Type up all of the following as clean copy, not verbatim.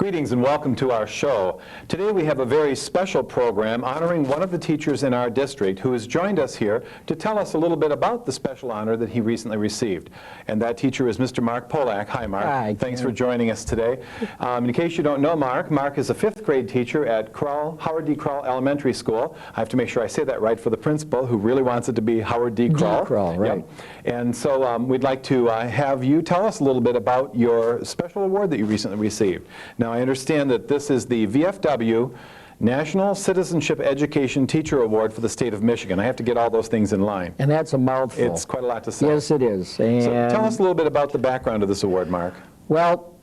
Greetings and welcome to our show. Today we have a very special program honoring one of the teachers in our district who has joined us here to tell us a little bit about the special honor that he recently received. And that teacher is Mr. Marc Polack. Hi, Marc. Hi. Thanks for joining us today. In case you don't know Marc, Marc is a 5th grade teacher at Howard D. Krall Elementary School. I have to make sure I say that right for the principal, who really wants it to be Howard D. Krall. Krall, right. Yep. And so we'd like to have you tell us a little bit about your special award that you recently received. Now, I understand that this is the VFW National Citizenship Education Teacher Award for the state of Michigan. I have to get all those things in line. And that's a mouthful. It's quite a lot to say. Yes, it is. And so tell us a little bit about the background of this award, Marc. Well,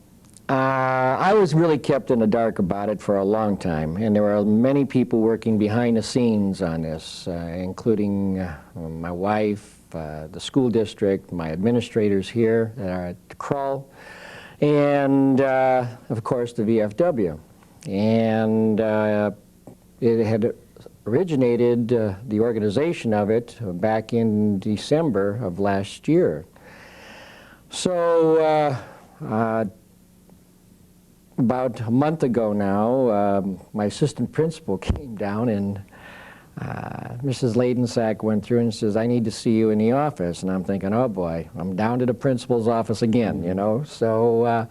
I was really kept in the dark about it for a long time, and there were many people working behind the scenes on this, including my wife, the school district, my administrators here at Krall, and of course the VFW. And it had originated, the organization of it, back in December of last year. So about a month ago now, my assistant principal came down, and Mrs. Ladensack went through and says, "I need to see you in the office." And I'm thinking, oh boy, I'm down to the principal's office again, you know. So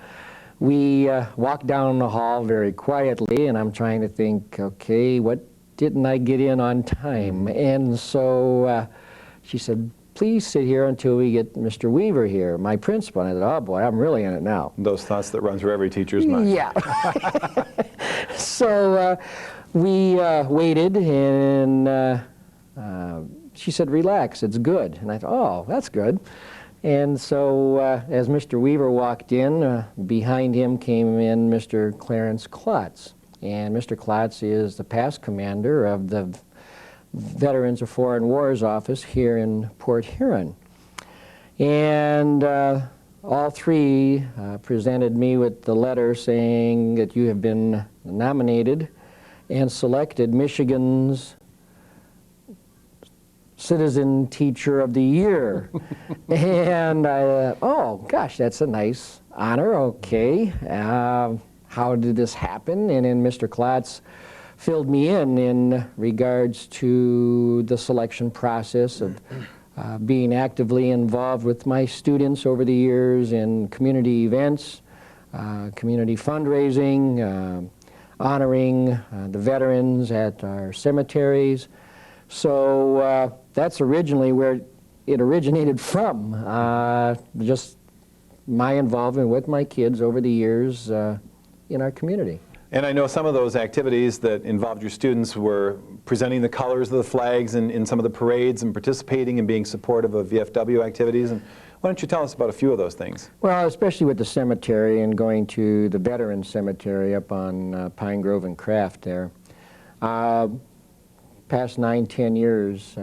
we walked down the hall very quietly, and I'm trying to think, okay, what didn't I get in on time? And so she said, "Please sit here until we get Mr. Weaver here, my principal." And I said, oh boy, I'm really in it now. Those thoughts that run through every teacher's mind. Yeah. So we waited, and she said, "Relax, it's good." And I thought, oh, that's good. And so as Mr. Weaver walked in, behind him came in Mr. Clarence Klotz. And Mr. Klotz is the past commander of the Veterans of Foreign Wars office here in Port Huron. And all three presented me with the letter saying that you have been nominated and selected Michigan's Citizen Teacher of the Year. And I oh gosh, that's a nice honor, okay. How did this happen? And then Mr. Klotz filled me in regards to the selection process of being actively involved with my students over the years in community events, community fundraising, honoring the veterans at our cemeteries. So that's originally where it originated from, just my involvement with my kids over the years in our community. And I know some of those activities that involved your students were presenting the colors of the flags in some of the parades and participating and being supportive of VFW activities. And why don't you tell us about a few of those things? Well, especially with the cemetery and going to the Veterans Cemetery up on Pine Grove and Craft there. Past 9-10 years,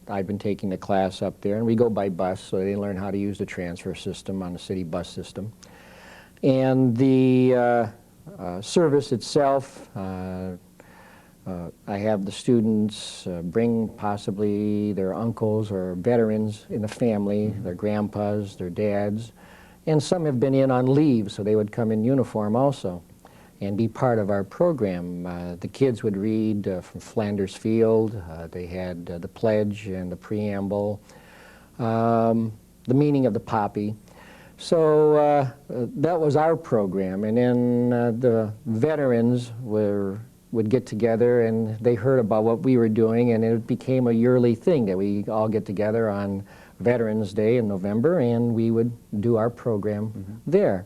I've been taking the class up there, and we go by bus, so they learn how to use the transfer system on the city bus system. And the service itself, I have the students bring possibly their uncles or veterans in the family, their grandpas, their dads, and some have been in on leave, so they would come in uniform also and be part of our program. The kids would read from Flanders Field. They had the pledge and the preamble, the meaning of the poppy. So that was our program, and then the veterans would get together, and they heard about what we were doing, and it became a yearly thing that we all get together on Veterans Day in November, and we would do our program there.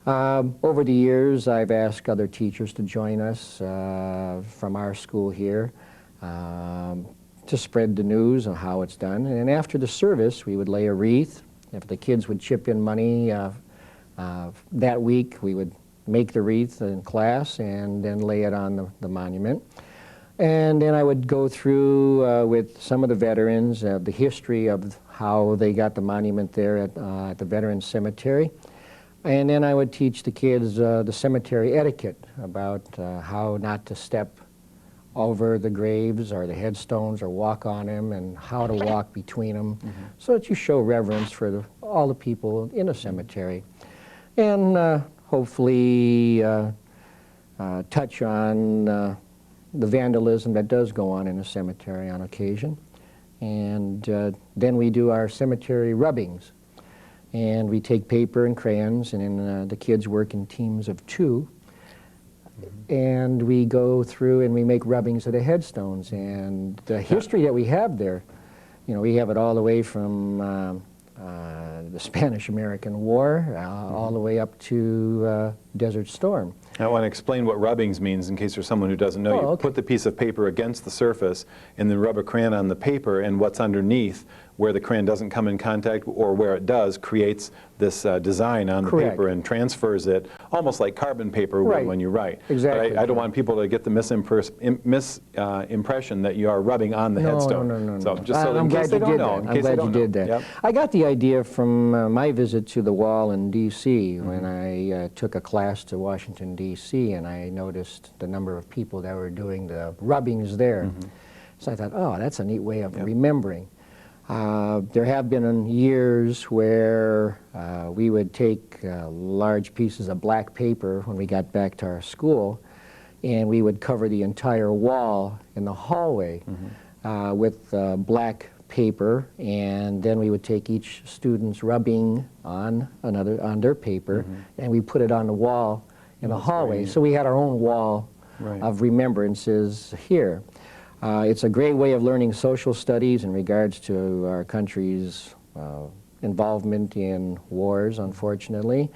Over the years, I've asked other teachers to join us from our school here to spread the news of how it's done. And after the service, we would lay a wreath. If the kids would chip in money that week, we would make the wreath in class and then lay it on the monument. And then I would go through with some of the veterans the history of how they got the monument there at the Veterans Cemetery. And then I would teach the kids the cemetery etiquette about how not to step over the graves or the headstones or walk on them, and how to walk between them, so that you show reverence for all the people in a cemetery. And hopefully touch on the vandalism that does go on in the cemetery on occasion. And then we do our cemetery rubbings. And we take paper and crayons, and then the kids work in teams of 2. And we go through and we make rubbings of the headstones. And the history that we have there, you know, we have it all the way from the Spanish-American War all the way up to Desert Storm. I want to explain what rubbings means in case there's someone who doesn't know. Oh, You okay. put the piece of paper against the surface and then rub a crayon on the paper, and what's underneath, where the crayon doesn't come in contact or where it does, creates this design on the Correct. paper and transfers it almost like carbon paper would Right. when you write. Exactly. But I don't want people to get the misimpression that you are rubbing on the headstone. No. So just so I'm in case glad they you don't did know. that. In I'm case they glad you don't know. did that. Yep. I got the idea from my visit to the wall in D.C. when I took a class to Washington, D.C., and I noticed the number of people that were doing the rubbings there. So I thought, oh, that's a neat way of remembering. There have been years where we would take large pieces of black paper when we got back to our school, and we would cover the entire wall in the hallway with black paper, and then we would take each student's rubbing on their paper, and we put it on the wall in the hallway. So we had our own wall of remembrances here. It's a great way of learning social studies in regards to our country's involvement in wars, unfortunately,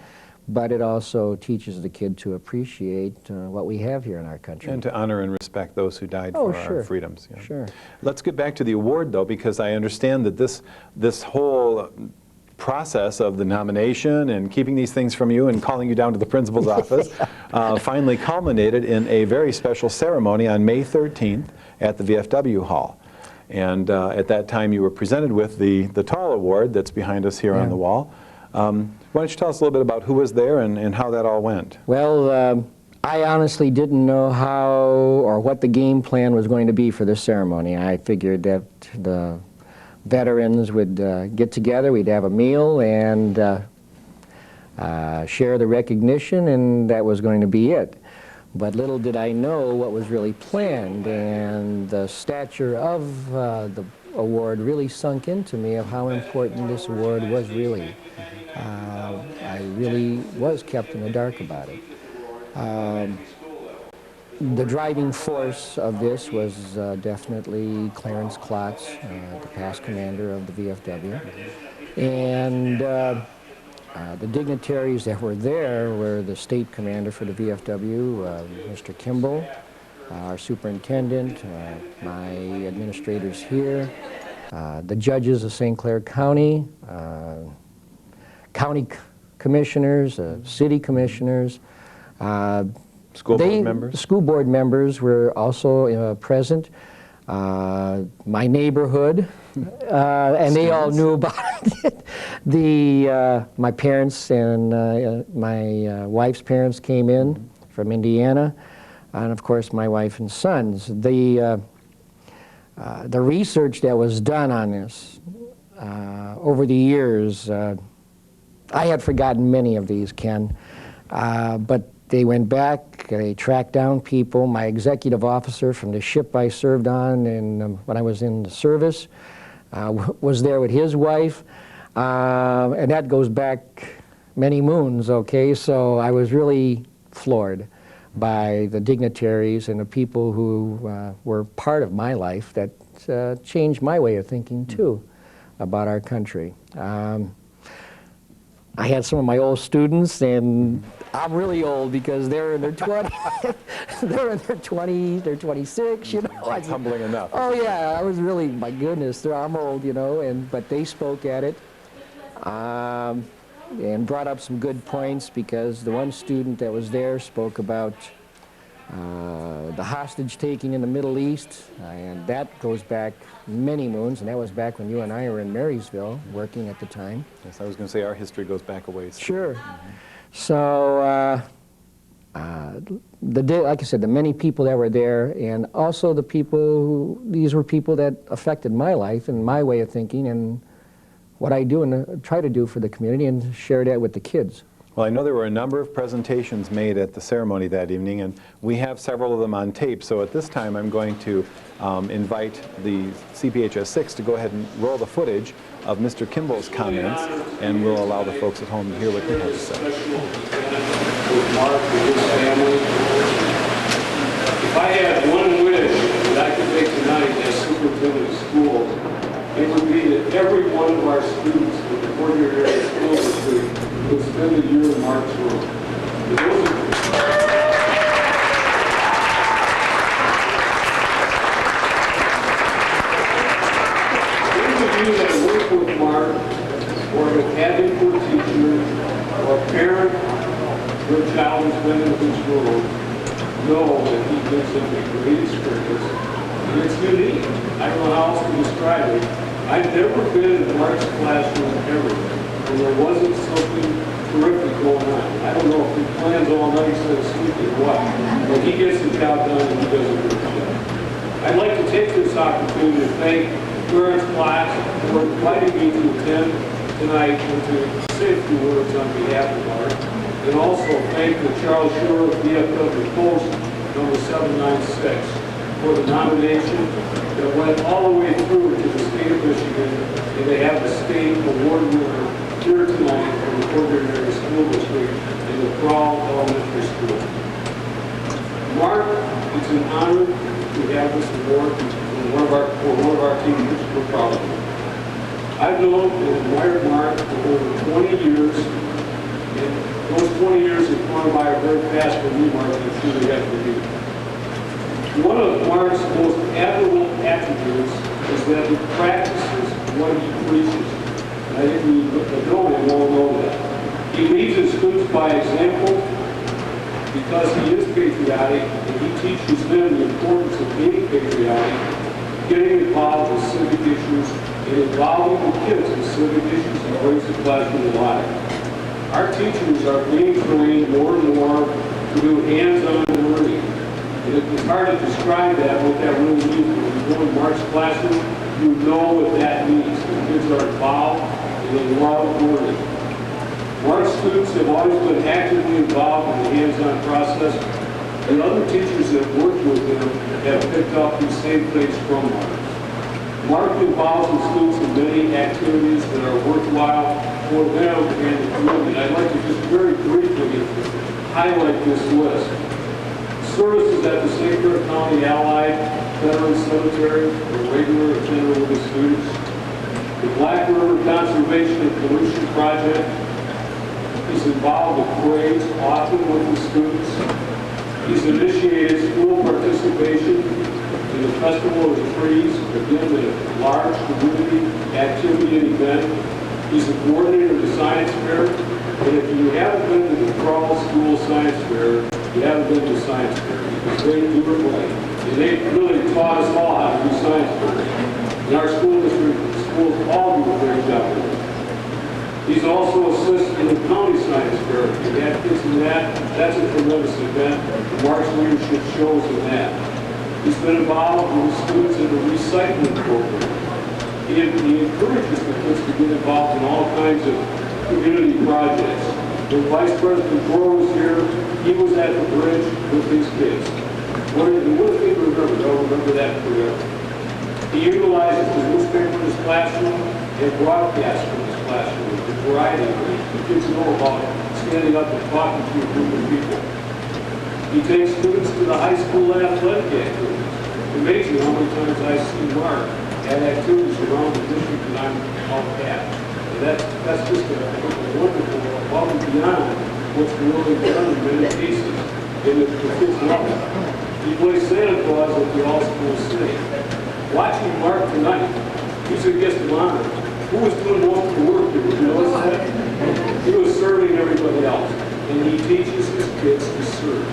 but it also teaches the kid to appreciate what we have here in our country. And to honor and respect those who died for our freedoms. Yeah. Sure. Let's get back to the award, though, because I understand that this whole process of the nomination and keeping these things from you and calling you down to the principal's office finally culminated in a very special ceremony on May 13th at the VFW Hall. And at that time you were presented with the Tall Award that's behind us here on the wall. Why don't you tell us a little bit about who was there and how that all went? Well, I honestly didn't know how or what the game plan was going to be for this ceremony. I figured that the veterans would get together, we'd have a meal and share the recognition, and that was going to be it. But little did I know what was really planned, and the stature of the award really sunk into me of how important this award was really. I really was kept in the dark about it. The driving force of this was definitely Clarence Klotz, the past commander of the VFW. And the dignitaries that were there were the state commander for the VFW, Mr. Kimball, our superintendent, my administrators here, the judges of St. Clair County, county commissioners, city commissioners. School board members? School board members were also present. My neighborhood, and they all knew about it. My parents and my wife's parents came in from Indiana, and of course my wife and sons. The research that was done on this over the years, I had forgotten many of these, Ken, but they went back, they tracked down people. My executive officer from the ship I served on and when I was in the service was there with his wife, and that goes back many moons, okay? So I was really floored by the dignitaries and the people who were part of my life that changed my way of thinking too about our country. I had some of my old students, and I'm really old because they're in their 20s, they're in their 20s, they're 26, you know. That's humbling enough. Oh yeah, I was really, my goodness, I'm old, you know, but they spoke at it and brought up some good points, because the one student that was there spoke about the hostage taking in the Middle East, and that goes back many moons, and that was back when you and I were in Marysville working at the time. Yes, I was going to say our history goes back a ways. Sure. So, like I said, the many people that were there, and also the people who, these were people that affected my life and my way of thinking and what I do and try to do for the community and share that with the kids. Well, I know there were a number of presentations made at the ceremony that evening, and we have several of them on tape. So at this time, I'm going to invite the CPHS 6 to go ahead and roll the footage of Mr. Kimball's comments, and we'll allow the folks at home to hear what he had to say. With Marc and his family. If I had one wish that I could make tonight as superintendent of schools, it would be that every one of our students in the four-year area school district would spend a year in Marc's room. For those of you that work with Marc, or have had him for a teacher, or a parent, your child has been in his room, know that he gives them a great experience, and it's unique. I don't know how else to describe it. I've never been in Marc's classroom ever, and there wasn't something terrific going on. I don't know if he plans all night instead of sleeping or what, but he gets the job done and he does a good job. I'd like to take this opportunity to thank parents, class, for inviting me to attend tonight and to say a few words on behalf of Marc. And also thank the Charles Schurer VFW Post number 796 for the nomination that went all the way through to the state of Michigan, and they have the state award winner here tonight from the Portland Area School District in the Crawl Elementary School. Marc, it's an honor to have this award for one of our teachers. We're proud of you. I've known and admired Marc for over 20 years, and those 20 years have gone by very fast for me, Marc, and truly have for you. One of Marc's most admirable attributes is that he practices what he preaches. And I think we know him all know that. He leads his students by example because he is patriotic, and he teaches them the importance of being patriotic, getting involved with civic issues, and involving the kids in civic issues that brings the classroom alive. Our teachers are being trained more and more to do hands-on learning. And it's hard to describe that, what that really means. When you go in Marc's classroom, you know what that means. The kids are involved and they love learning. Marc's students have always been actively involved in the hands-on process, and other teachers that have worked with him have picked up these same things from Marc. Marc involves his students in many activities that are worthwhile for them and the community. I'd like to just very briefly highlight this list. Services at the St. Clair County Allied Veterans Cemetery, a regular attender with the students. The Black River Conservation and Pollution Project. He's involved with parades, often with the students. He's initiated school participation in the Festival of the Trees, again, a large community activity and event. He's a coordinator of the Science Fair, and if you haven't been to the Crawl School Science Fair, you haven't been to the Science Fair, because they do it right. And they really taught us all how to do science fairs. And our school district, schools all do a great job with it. He's also assisted in the county science fair. If you have kids in that, that's a tremendous event. Marc's leadership shows in that. He's been involved with students in the recycling program. He encourages the kids to get involved in all kinds of community projects. When Vice President Gore was here, he was at the bridge with his kids. What do they remember? They'll remember that forever. He utilizes the newspaper in his classroom and broadcasts from his classroom in a variety of ways. The kids know about standing up and talking to a group of people. He takes students to the high school athletic activities. Amazing how many times I see Marc at activities around the district that I'm out at. And that's just a wonderful, above and beyond what's really done in many cases. And the kids love it. He plays Santa Claus at the all-school city. Watching Marc tonight, he's a guest of honor. Who was doing most of the work here? You notice that? He was serving everybody else. And he teaches his kids to serve.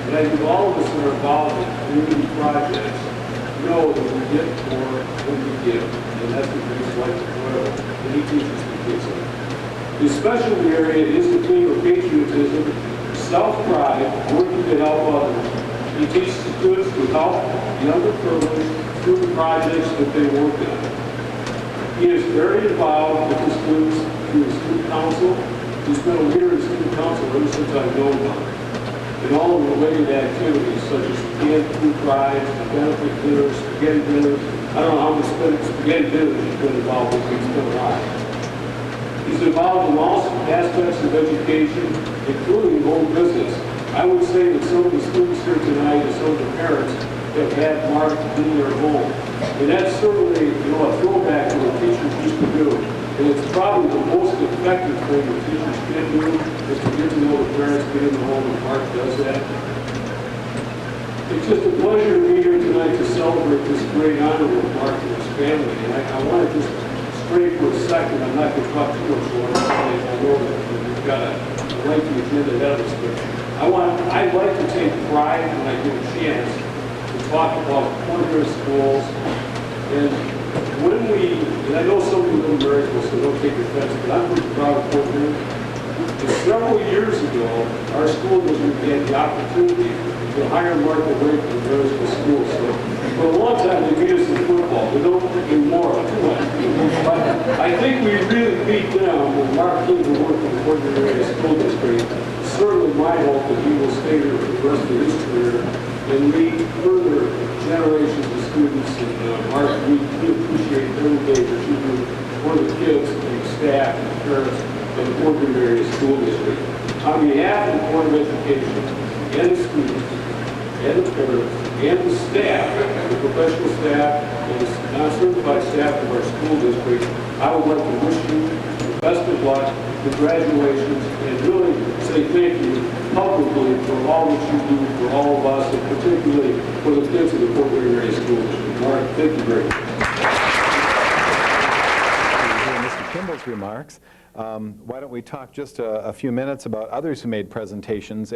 And I think all of us that are involved in community projects know that we get more when we give. And that's what makes life enjoyable. And he teaches the kids that. His specialty area is the theme of patriotism, self-pride, working to help others. He teaches the students to help the underprivileged through the projects that they work on. He is very involved with the students through the student council, He's been a leader in city council ever since I've known Mark. And all the related activities such as canned food drives, benefit dinners, spaghetti dinners. I don't know how much spaghetti dinners he's been involved with, but he's been alive. He's involved in all aspects of education, including home business. I would say that some of the students here tonight and some of the parents have had Mark in their home. And that's certainly, a throwback to what teachers used to do. And it's probably the most effective thing that teachers can do is to get to know the parents, get in the home, and Mark does that. It's just a pleasure to be here tonight to celebrate this great honor with Mark and his family. And I want to just stray for a second. I'm not going to talk too much longer. I know that we've got a lengthy agenda ahead of us, but I'd like to take pride when I get a chance to talk about corner schools. And when and I know some of you are miracles, so don't take offense, but I'm pretty proud of Fort Worth. And several years ago, our school district had the opportunity to hire Mark away from the various schools. So for a long time, they beat us in football. They don't anymore too much. But I think we really beat them when Mark came to work in the Fort Worth area school district. Certainly my hope that he will stay here for the rest of his career and lead further generations of students. And Mark, we appreciate every day that you do for the kids and the staff and the parents of the Fort Worth area school district. On behalf of the Board of Education and the students and the parents and the staff, the professional staff and the non-certified staff of our school district, I would like to wish you the best of luck, congratulations, and really say thank you publicly for all that you do for all of us, and particularly for the kids of the Fort Worth area school district. Mark, thank you very much. Mr. Kimball's remarks. Why don't we talk just a few minutes about others who made presentations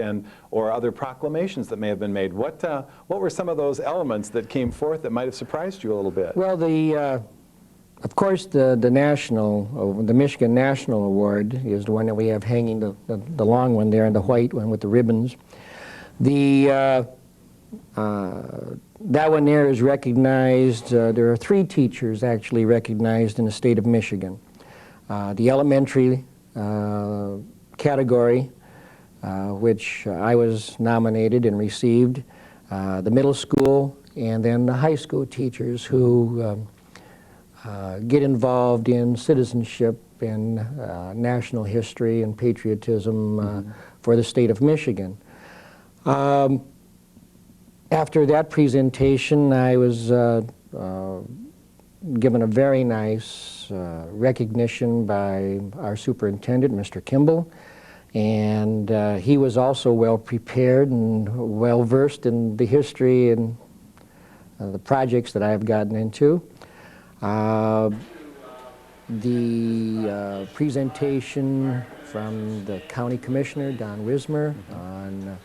or other proclamations that may have been made. What were some of those elements that came forth that might have surprised you a little bit? Well, of course, the Michigan National Award is the one that we have hanging, the long one there, and the white one with the ribbons. That one there is recognized. There are 3 teachers actually recognized in the state of Michigan. The elementary category, which I was nominated and received, the middle school, and then the high school teachers who get involved in citizenship and national history and patriotism for the state of Michigan. After that presentation, I was given a very nice recognition by our superintendent, Mr. Kimball, and he was also well prepared and well versed in the history and the projects that I have gotten into. The presentation from the county commissioner, Don Wismer, on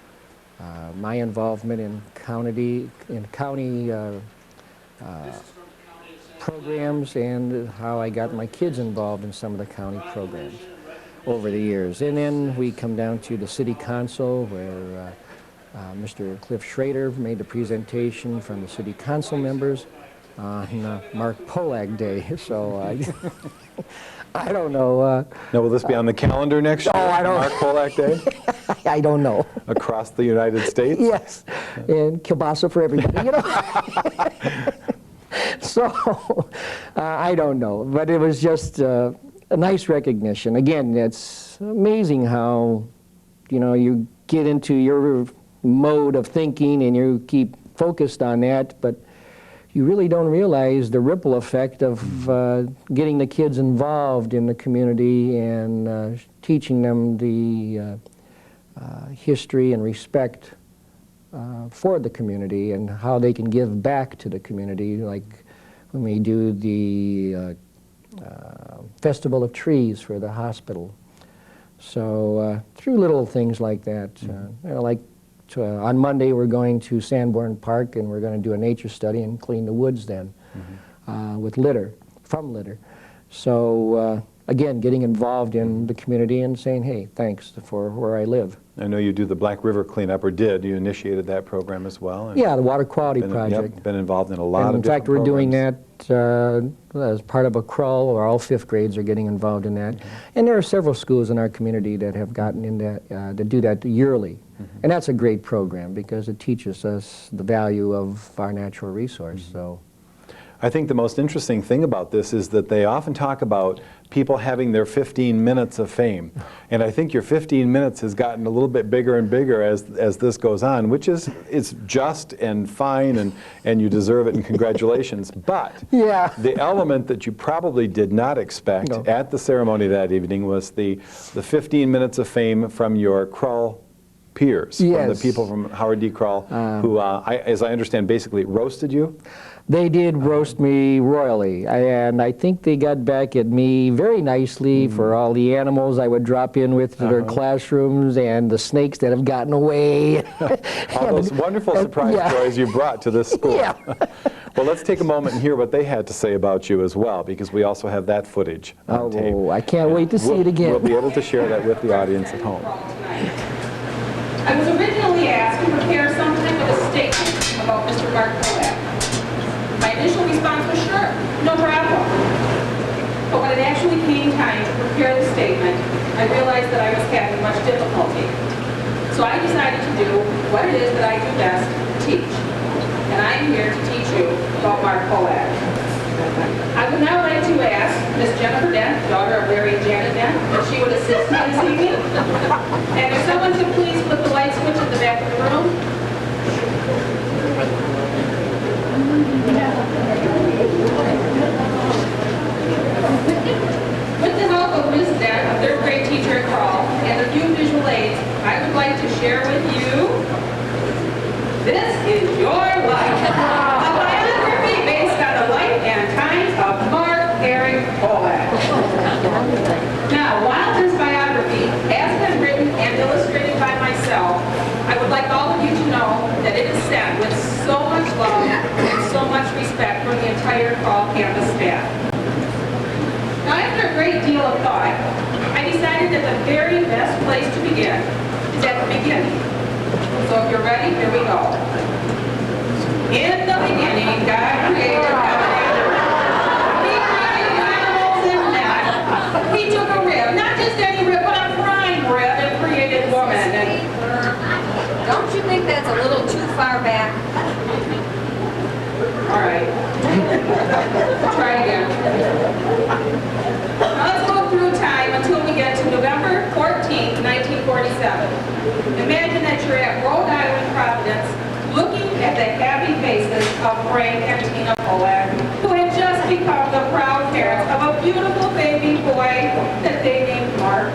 my involvement in county programs and how I got my kids involved in some of the county programs over the years. And then we come down to the city council where Mr. Cliff Schrader made the presentation from the city council members on Marc Polack Day. So I don't know. Now, will this be on the calendar next year? I don't. Marc Polack Day? I don't know. Across the United States? Yes, and kielbasa for everybody, So, I don't know, but it was just a nice recognition. Again, it's amazing how, you get into your mode of thinking and you keep focused on that, but you really don't realize the ripple effect of getting the kids involved in the community and teaching them the history and respect for the community and how they can give back to the community, like when we do the Festival of Trees for the hospital. So through little things like that, on Monday we're going to Sanborn Park and we're going to do a nature study and clean the woods then with litter, from litter. So again, getting involved in the community and saying, hey, thanks for where I live. I know you do the Black River cleanup, or did. You initiated that program as well. And yeah, the Water Quality Project. Yep, been involved in a lot of different programs. In fact, we're doing that as part of a crawl, or all 5th grades are getting involved in that. And there are several schools in our community that have gotten in that do that yearly. And that's a great program because it teaches us the value of our natural resource. So, I think the most interesting thing about this is that they often talk about people having their 15 minutes of fame. And I think your 15 minutes has gotten a little bit bigger and bigger as this goes on, which is just and fine, and you deserve it, and congratulations. But yeah. the element that you probably did not expect at the ceremony that evening was the 15 minutes of fame from your crawl peers, from the people from Howard D. Crawl, who, as I understand, basically roasted you? They did roast me royally, and I think they got back at me very nicely for all the animals I would drop in with to their classrooms and the snakes that have gotten away. All those wonderful surprise stories you brought to this school. Yeah. Well, let's take a moment and hear what they had to say about you as well, because we also have that footage on tape. Oh, I can't wait to see it again. We'll be able to share that with the audience at home. I was originally asked to prepare some type of a statement about Mr. Marc Polack. My initial response was sure, no problem. But when it actually came time to prepare the statement, I realized that I was having much difficulty. So I decided to do what it is that I do best, teach. And I'm here to teach you about Marc Polack. I would now like to ask Miss Jennifer Dent, daughter of Larry and Janet Dent, if she would assist me this evening. And if someone could please put the light switch in the back of the room. With the help of Ms. Dent, a 3rd grade teacher at Crawl, and a few visual aids, I would like to share with you, this is your life. A biography based on the life and times of Marc Polack. Now, while this biography has been written and illustrated by myself, I would like all of you to know that it is sent with so much love and so much respect from the entire Crawl campus staff. Now, after a great deal of thought, I decided that the very best place to begin is at the beginning. So if you're ready, here we go. In the beginning, God created heaven and earth. He created animals and men. He took a rib, not just any rib, but a prime rib, and created woman. And don't you think that's a little too far back? all right. Try again. Now let's go through time until we get to November 14th, 1947. Imagine that you're at Rhode Island, Providence, looking at the happy faces of Frank and Tina Polack, who had just become the proud parents of a beautiful baby boy that they named Marc.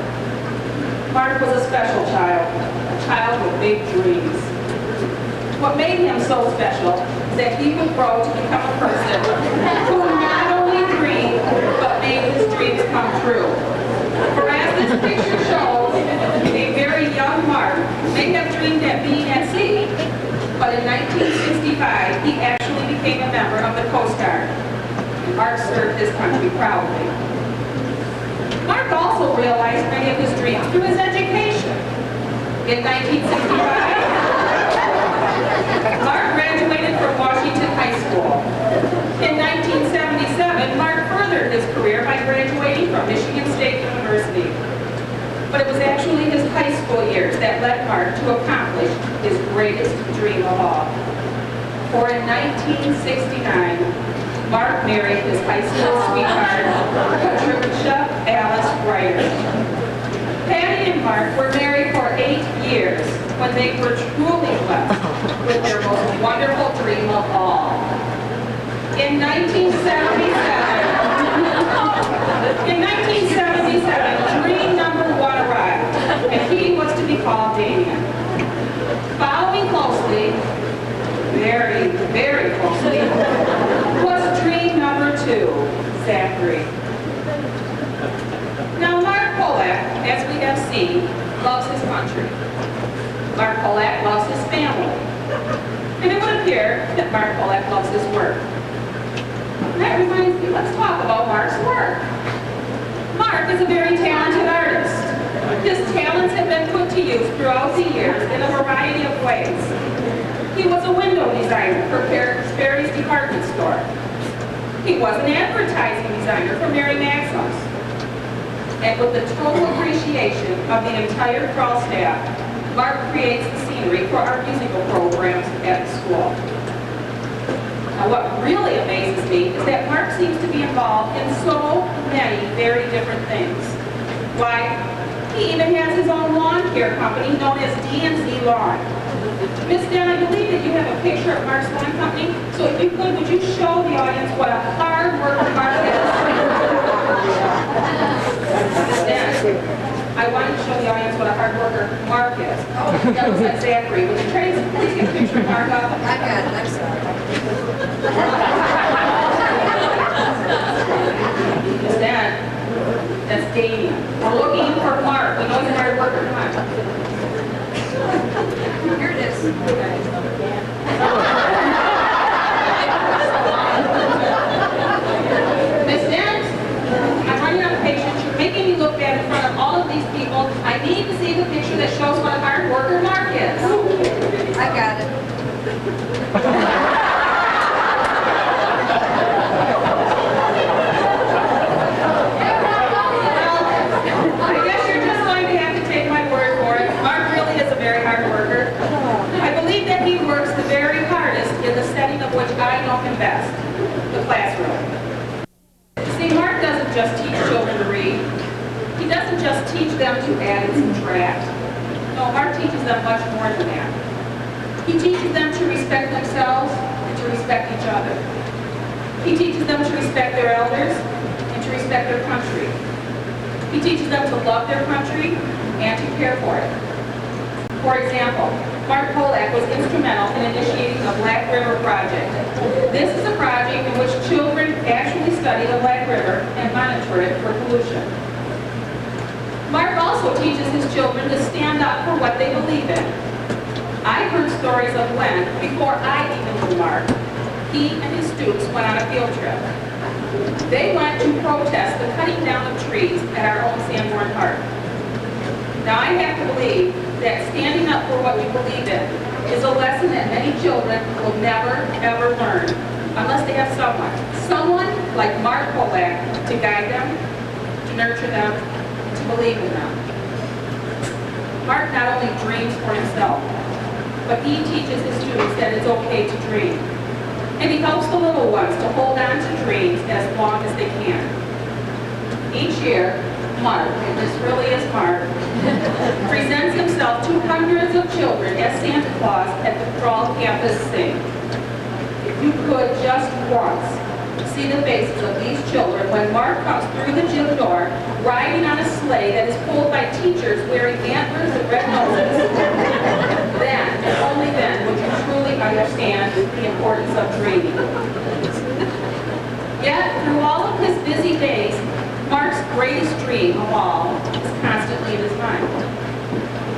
Marc was a special child, a child with big dreams. What made him so special is that he would grow to become a person who not only dreamed, but made his dreams come true. For as this picture shows, a very young Marc may have dreamed of being at sea, but in 1965, he actually became a member of the Coast Guard. Marc served his country proudly. Marc also realized many of his dreams through his education. In 1965, Marc graduated from Washington High School. In 1977, Marc furthered his career by graduating from Michigan State University. But it was actually his high school years that led Marc to accomplish his greatest dream of all. For in 1969, Marc married his high school sweetheart, Patricia Alice Ryder. Patty and Marc were married for 8 years when they were truly blessed with their most wonderful dream of all. In 1977, dream number 1 arrived, and he was to be called Damien. Following closely, very, very closely, was dream number 2, Zachary. Now, Marc Polack, as we have seen, loves his country. Marc Polack loves his family. And it would appear that Marc Polack loves his work. And that reminds me, let's talk about Marc's work. Marc is a very talented artist. His talents have been put to use throughout the years in a variety of ways. He was a window designer for Perry's department store. He was an advertising designer for Mary Maxim's. And with the total appreciation of the entire crawl staff, Mark creates the scenery for our musical programs at the school. Now, what really amazes me is that Mark seems to be involved in so many very different things. Why, he even has his own lawn care company known as D&Z Lawn. Miss Dan, I believe that you have a picture of Mark's lawn company, so if you could, would you show the audience what a hard worker Mark is? Miss Dan, I wanted to show the audience what a hard worker Mark is. Oh, that looks like Zachary. Would you please get a picture of Mark up? I got it, I'm sorry. Miss Dan, that's Damien. We're looking for Mark. We know he's a hard worker. Come on. Here it is. Miss Dent, I'm running out of patience. You're making me look bad in front of all of these people. I need to see the picture that shows what a hard worker Mark is. I got it. I guess you're just going to have to take my word for it. Mark really is a very hard worker. I believe that he works the very hardest in the setting of which I know him best, the classroom. See, Mark doesn't just teach children to read. He doesn't just teach them to add and subtract. No, Mark teaches them much more than that. He teaches them to respect themselves and to respect each other. He teaches them to respect their elders and to respect their country. He teaches them to love their country and to care for it. For example, Marc Polack was instrumental in initiating the Black River Project. This is a project in which children actually study the Black River and monitor it for pollution. Mark also teaches his children to stand up for what they believe in. I heard stories of when, before I even knew Mark, he and his students went on a field trip. They went to protest the cutting down of trees at our own Sanborn Park. Now, I have to believe that standing up for what you believe in is a lesson that many children will never, ever learn unless they have someone like Marc Polack to guide them, to nurture them, to believe in them. Mark not only dreams for himself, but he teaches his students that it's okay to dream. And he helps the little ones to hold on to dreams as long as they can. Each year, Mark, and this really is Mark, presents himself to hundreds of children as Santa Claus at the Crawl campus sing. If you could just once see the faces of these children when Mark comes through the gym door riding on a sleigh that is pulled by teachers wearing antlers and red noses, then, and only then, would you truly understand the importance of dreaming. Yet, through all of his busy days, Mark's greatest dream of all is constantly in his mind.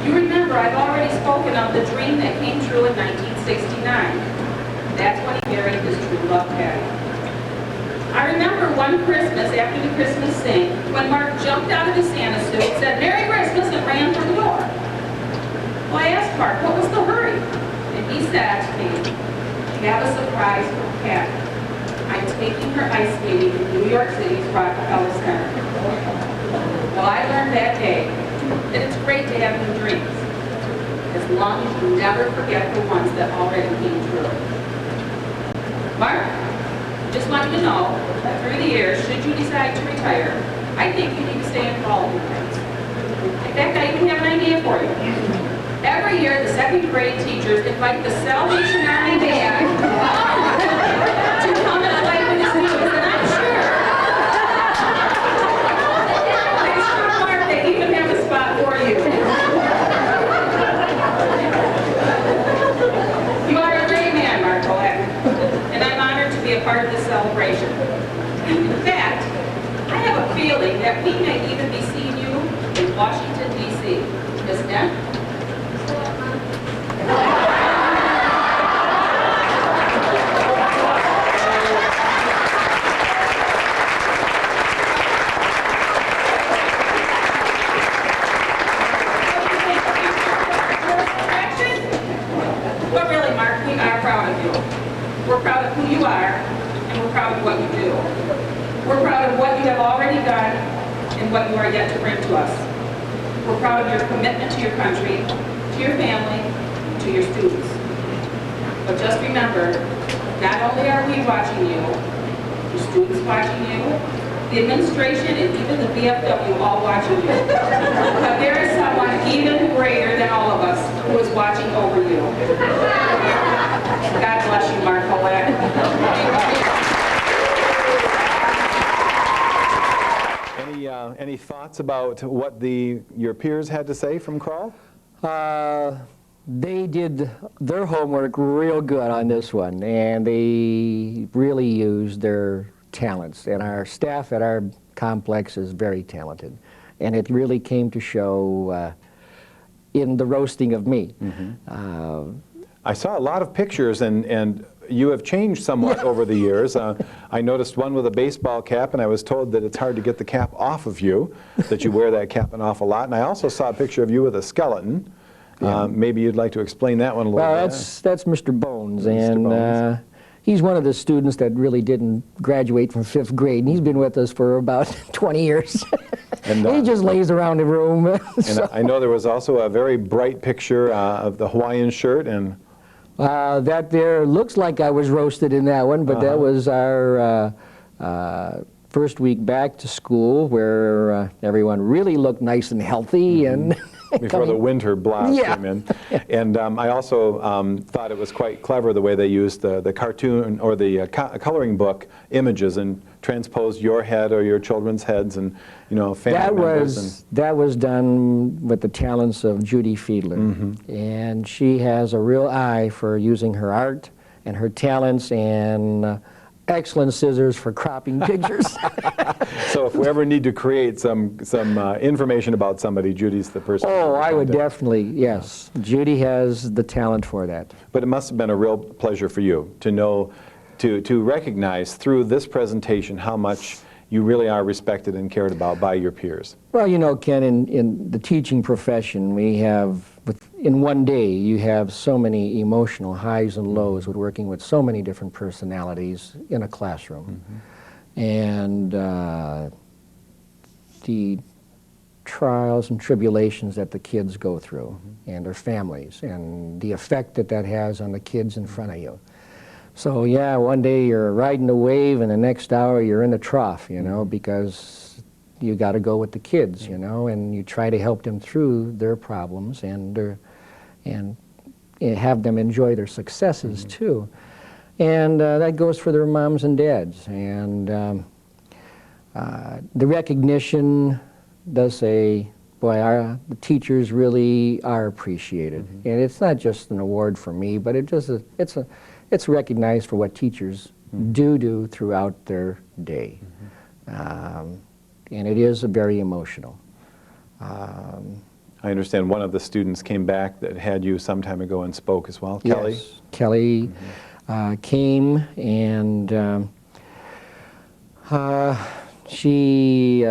You remember, I've already spoken of the dream that came true in 1969. That's when he married his true love, Patty. I remember one Christmas after the Christmas sing when Mark jumped out of his Santa suit, said, "Merry Christmas," and ran for the door. Well, I asked Mark, what was the hurry? And he said to me, "We have a surprise for Patty. I'm taking her ice skating in New York City's Rockefeller Center." Well, I learned that day that it's great to have new dreams, as long as you never forget the ones that already came true. Mark, just want you to know that through the years, should you decide to retire, I think you need to stay involved in things. In fact, I even have an idea for you. Every year, the second grade teachers invite the Salvation Army band to come and play with the students, and I'm sure, Mark, they even have a spot for you. You are a great man, Marc Polack, and I'm honored to be a part of this celebration. In fact, I have a feeling that we may even be seeing you in Washington, D.C. Miss Dent? and what you are yet to bring to us. We're proud of your commitment to your country, to your family, to your students. But just remember, not only are we watching you, your students watching you, the administration and even the VFW all watching you. But there is someone even greater than all of us who is watching over you. God bless you, Marc Polack. Any thoughts about what your peers had to say from Crawl? They did their homework real good on this one, and they really used their talents. And our staff at our complex is very talented. And it really came to show in the roasting of me. I saw a lot of pictures, and you have changed somewhat over the years. I noticed one with a baseball cap, and I was told that it's hard to get the cap off of you, that you wear that cap an awful lot. And I also saw a picture of you with a skeleton. Maybe you'd like to explain that one a little bit. Well, that's Mr. Bones, Mr. and Bones. he's one of the students that really didn't graduate from 5th grade, and he's been with us for about 20 years. And, he just lays around the room. And I know there was also a very bright picture of the Hawaiian shirt, and that there looks like I was roasted in that one, but that was our first week back to school, where everyone really looked nice and healthy and before the winter blast came in. And I also thought it was quite clever the way they used the cartoon or the coloring book images and transposed your head or your children's heads and family members. That was done with the talents of Judy Fiedler, and she has a real eye for using her art and her talents and excellent scissors for cropping pictures. So if we ever need to create some information about somebody, Judy's the person. Oh, I would definitely, yes. Judy has the talent for that. But it must have been a real pleasure for you to know, to recognize through this presentation how much you really are respected and cared about by your peers. Well, Ken, in the teaching profession, we have, in one day, you have so many emotional highs and lows with working with so many different personalities in a classroom. And the trials and tribulations that the kids go through and their families and the effect that has on the kids in front of you. So yeah, one day you're riding the wave and the next hour you're in the trough, because you got to go with the kids, and you try to help them through their problems and have them enjoy their successes too. And that goes for their moms and dads. And the recognition does say, boy, the teachers really are appreciated. And it's not just an award for me, but it's recognized for what teachers do throughout their day. And it is very emotional. I understand one of the students came back that had you some time ago and spoke as well, Kelly? Yes, Kelly came, and she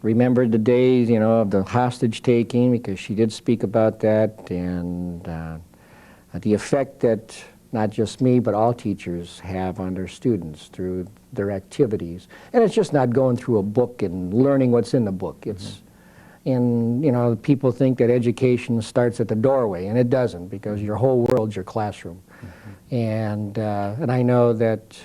remembered the days, of the hostage taking, because she did speak about that, and the effect that not just me, but all teachers have on their students through their activities. And it's just not going through a book and learning what's in the book. It's, and people think that education starts at the doorway, and it doesn't, because your whole world's your classroom. And I know that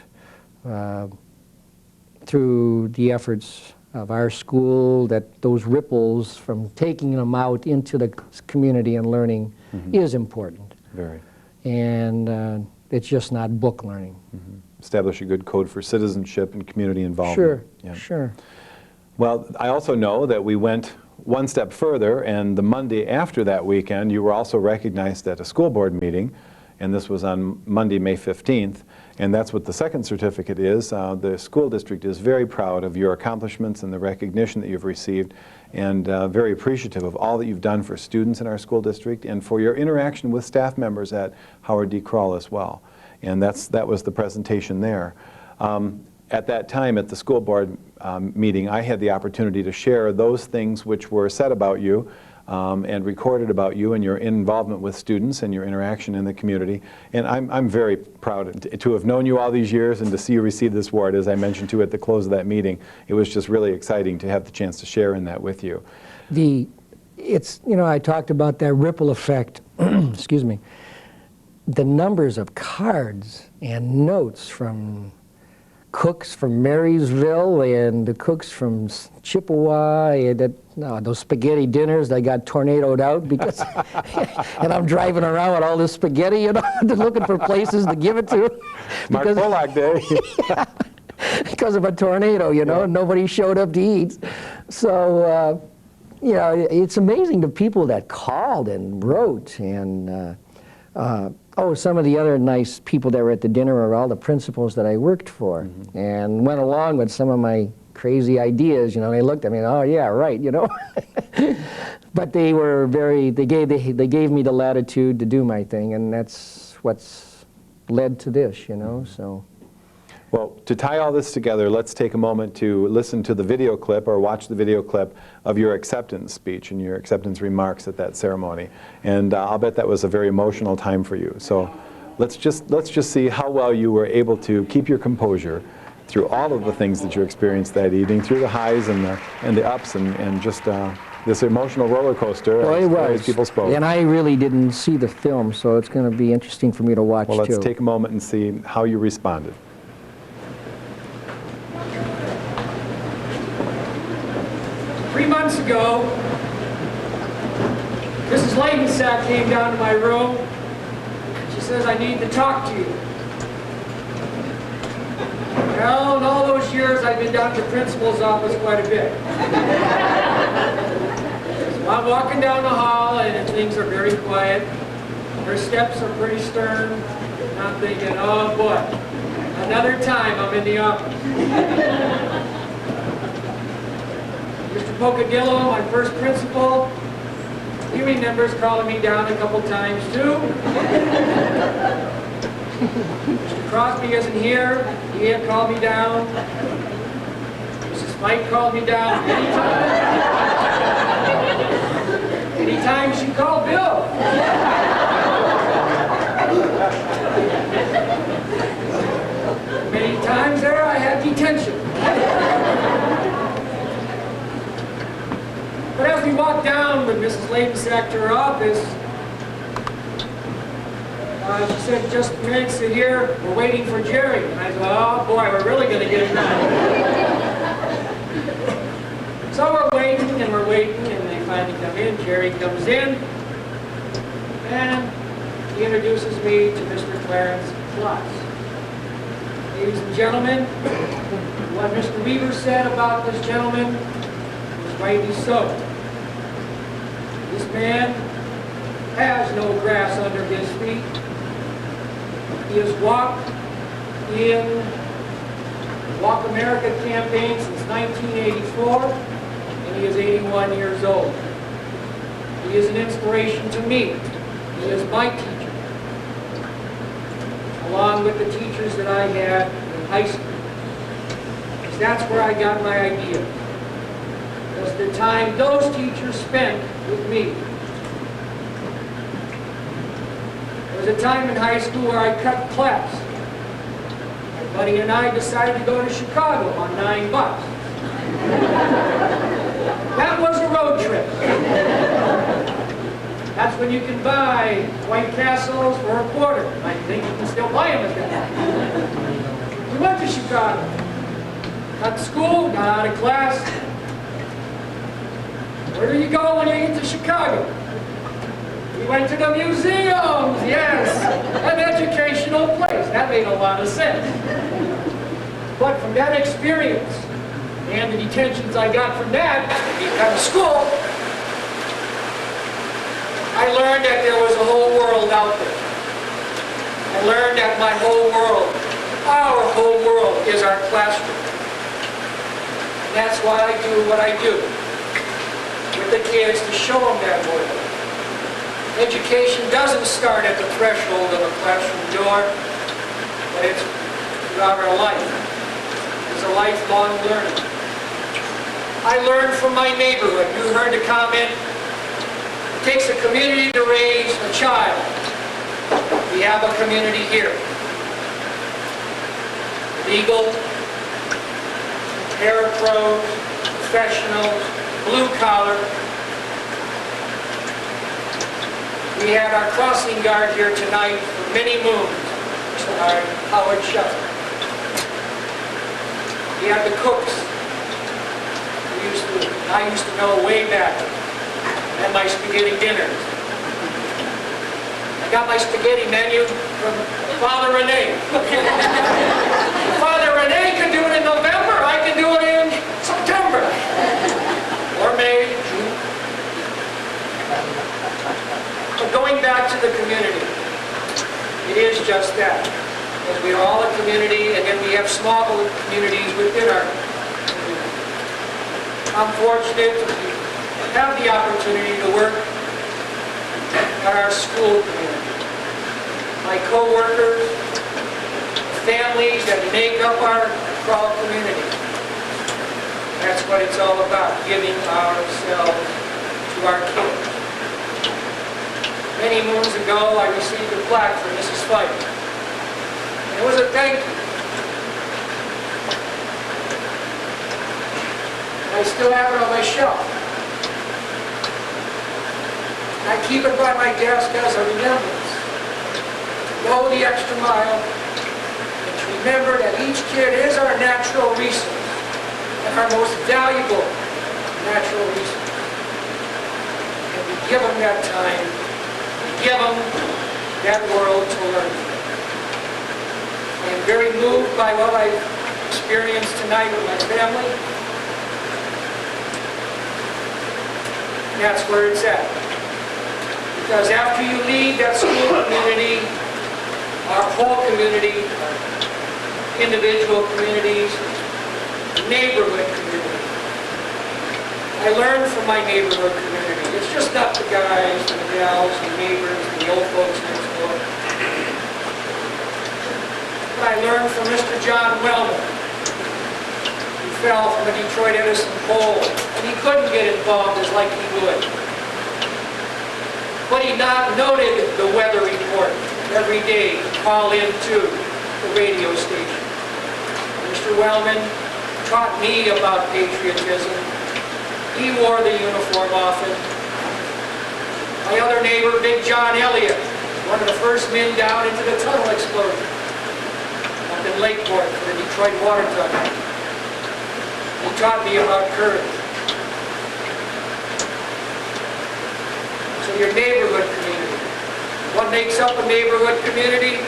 through the efforts of our school, that those ripples from taking them out into the community and learning is important. Very. And it's just not book learning. Establish a good code for citizenship and community involvement. Sure, Yeah. sure. Well, I also know that we went one step further, and the Monday after that weekend, you were also recognized at a school board meeting, and this was on Monday, May 15th, and that's what the second certificate is. The school district is very proud of your accomplishments and the recognition that you've received, and very appreciative of all that you've done for students in our school district and for your interaction with staff members at Howard D. Krall as well. And that was the presentation there. At that time, at the school board meeting, I had the opportunity to share those things which were said about you and recorded about you and your involvement with students and your interaction in the community. And I'm very proud to have known you all these years and to see you receive this award. As I mentioned to you at the close of that meeting, it was just really exciting to have the chance to share in that with you. It's, you know, I talked about that ripple effect, excuse me. The numbers of cards and notes from cooks from Marysville and the cooks from Chippewa, and those spaghetti dinners that got tornadoed out because, and I'm driving around with all this spaghetti, you know, looking for places to give it to. Marc Polack Day. Because of a tornado, you know, nobody showed up to eat. So, you know, it's amazing the people that called and wrote, and some of the other nice people that were at the dinner are all the principals that I worked for, and went along with some of my crazy ideas. You know, they looked at me, oh yeah, right, you know. But they were they gave me the latitude to do my thing, and that's what's led to this, you know. So. Well, to tie all this together, let's take a moment to listen to the video clip or watch the video clip of your acceptance speech and your acceptance remarks at that ceremony. And I'll bet that was a very emotional time for you. So let's just see how well you were able to keep your composure through all of the things that you experienced that evening, through the highs and the ups, and just this emotional roller coaster, as people spoke. And I really didn't see the film, so it's going to be interesting for me to watch, well, let's too. take a moment and see how you responded. 3 months ago, Mrs. Ladensack came down to my room. She says, I need to talk to you. Well, in all those years, I've been down to the principal's office quite a bit. So I'm walking down the hall, and things are very quiet. Her steps are pretty stern. And I'm thinking, oh boy, another time I'm in the office. Mr. Pocadillo, my first principal, he remembers calling me down a couple times too. Mr. Crosby isn't here. He had called me down. Mrs. Mike called me down anytime. Anytime she called Bill. Many times there I had detention. But as we walked down with Mrs. Ladensack to her office, she said, just a minute, sit here, we're waiting for Jerry. And I said, oh boy, we're really going to get it done. So we're waiting, and they finally come in. Jerry comes in, and he introduces me to Mr. Clarence Klotz. Ladies and gentlemen, what Mr. Weaver said about this gentleman was rightly so. This man has no grass under his feet. He has walked in the Walk America campaign since 1984, and he is 81 years old. He is an inspiration to me. He is my teacher, along with the teachers that I had in high school. Because that's where I got my idea. Was the time those teachers spent with me. There was a time in high school where I cut class. My buddy and I decided to go to Chicago on $9. That was a road trip. That's when you can buy White Castles for a quarter. I think you can still buy them at that. We went to Chicago. Cut school, got out of class. Where do you go when you get to Chicago? We went to the museums, yes. An educational place. That made a lot of sense. But from that experience and the detentions I got from that out of school, I learned that there was a whole world out there. I learned that my whole world, our whole world, is our classroom. And that's why I do what I do with the kids, to show them that world. Education doesn't start at the threshold of a classroom door, but it's throughout our life. It's a lifelong learning. I learned from my neighborhood. You heard the comment It takes a community to raise a child. We have a community here. Legal, parapros, professionals, blue collar. We had our crossing guard here tonight for many moons, our Howard Shutter. We had the cooks. I used to know way back. And my spaghetti dinners. I got my spaghetti menu from Father Rene. Father Rene can do it in November. I can do it in September. Or May, June. But going back to the community, it is just that. Because we are all a community, and then we have small communities within our community. I'm fortunate to have the opportunity to work at our school community. My co-workers, families that make up our proud community. That's what it's all about, giving ourselves to our kids. Many moons ago, I received a plaque from Mrs. Fife. And it was a thank you. I still have it on my shelf. I keep it by my desk as a remembrance. To go the extra mile and to remember that each kid is our natural resource and our most valuable natural resource. And we give them that time, we give them that world to learn from. I am very moved by what I've experienced tonight with my family. And that's where it's at. Because after you leave that school community, our whole community, our individual communities, neighborhood community. I learned from my neighborhood community. It's just not the guys, the gals, the neighbors, the old folks next door. But I learned from Mr. John Wellman, who fell from a Detroit Edison pole, and he couldn't get involved as like he would. But he noted the weather report every day, call into the radio station. Mr. Wellman taught me about patriotism. He wore the uniform often. My other neighbor, Big John Elliott, one of the first men down into the tunnel explosion up in Lakeport for the Detroit water tunnel. He taught me about courage. So your neighborhood community. What makes up a neighborhood community?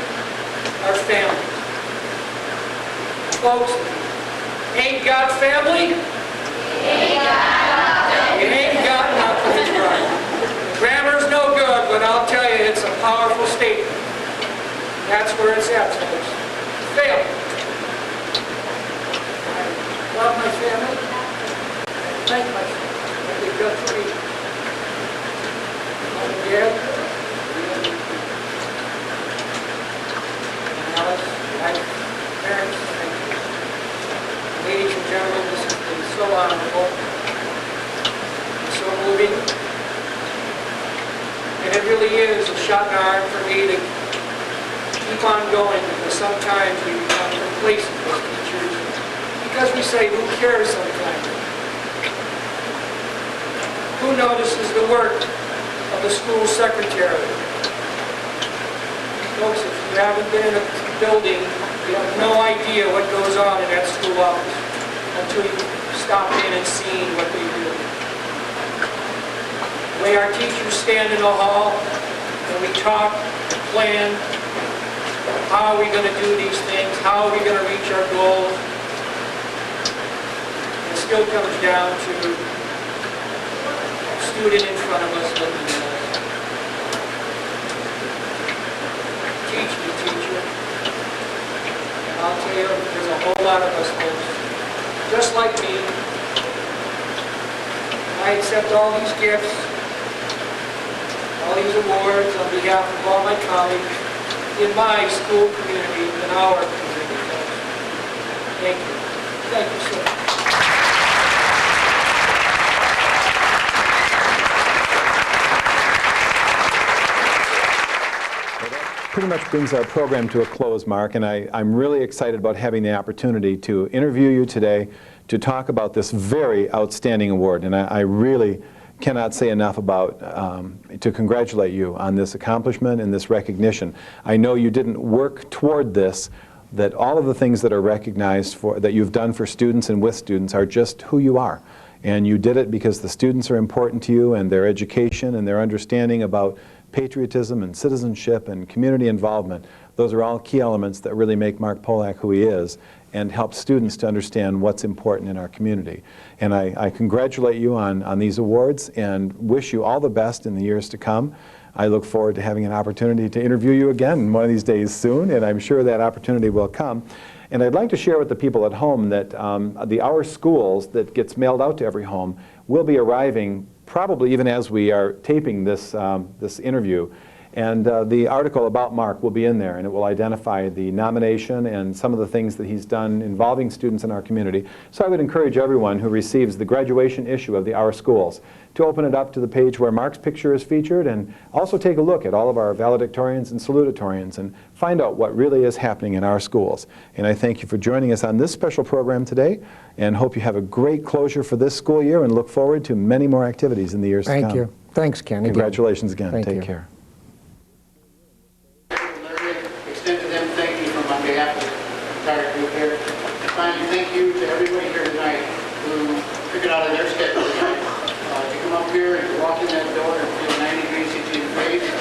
Our family. Folks, ain't got family? You ain't got nothing. It's right. Grammar's no good, but I'll tell you, it's a powerful statement. That's where it's at, folks. Family. I love my family. I thank my family. What they've done for me. Mom and Dad. Alice, my parents, thank you. Ladies and gentlemen, this has been so honorable. So moving. And it really is a shot in the arm for me to keep on going, because sometimes we become complacent as teachers because we say, who cares sometimes? Who notices the work of the school secretary? Folks, if you haven't been in a building, you have no idea what goes on in that school office until you stop in and see what they do. The way our teachers stand in the hall and we talk, plan, how are we going to do these things, how are we going to reach our goals, it still comes down to a student in front of us looking at us. Teach me, teacher. And I'll tell you, there's a whole lot of us folks, just like me. I accept all these gifts, all these awards on behalf of all my colleagues in my school community, in our community. Thank you. Thank you so much. pretty much brings our program to a close, Mark, and I'm really excited about having the opportunity to interview you today to talk about this very outstanding award. And I really cannot say enough about, to congratulate you on this accomplishment and this recognition. I know you didn't work toward this, that all of the things that are recognized for, that you've done for students and with students are just who you are. And you did it because the students are important to you and their education and their understanding about patriotism and citizenship and community involvement. Those are all key elements that really make Marc Polack who he is and help students to understand what's important in our community. And I congratulate you on these awards and wish you all the best in the years to come. I look forward to having an opportunity to interview you again one of these days soon, and I'm sure that opportunity will come. And I'd like to share with the people at home that the Our Schools that gets mailed out to every home will be arriving probably even as we are taping this, this interview. And the article about Marc will be in there, and it will identify the nomination and some of the things that he's done involving students in our community. So I would encourage everyone who receives the graduation issue of the Our Schools to open it up to the page where Marc's picture is featured, and also take a look at all of our valedictorians and salutatorians and find out what really is happening in our schools. And I thank you for joining us on this special program today, and hope you have a great closure for this school year and look forward to many more activities in the years to come. Thank you. Thanks, Ken. Again. Congratulations again. Thank Take you. care. Extend to them thank you from on behalf of the entire group here. And finally, thank you to everybody here tonight who took it out of their schedule tonight to come up here and walk in that door and feel 90 degrees hit you in the face.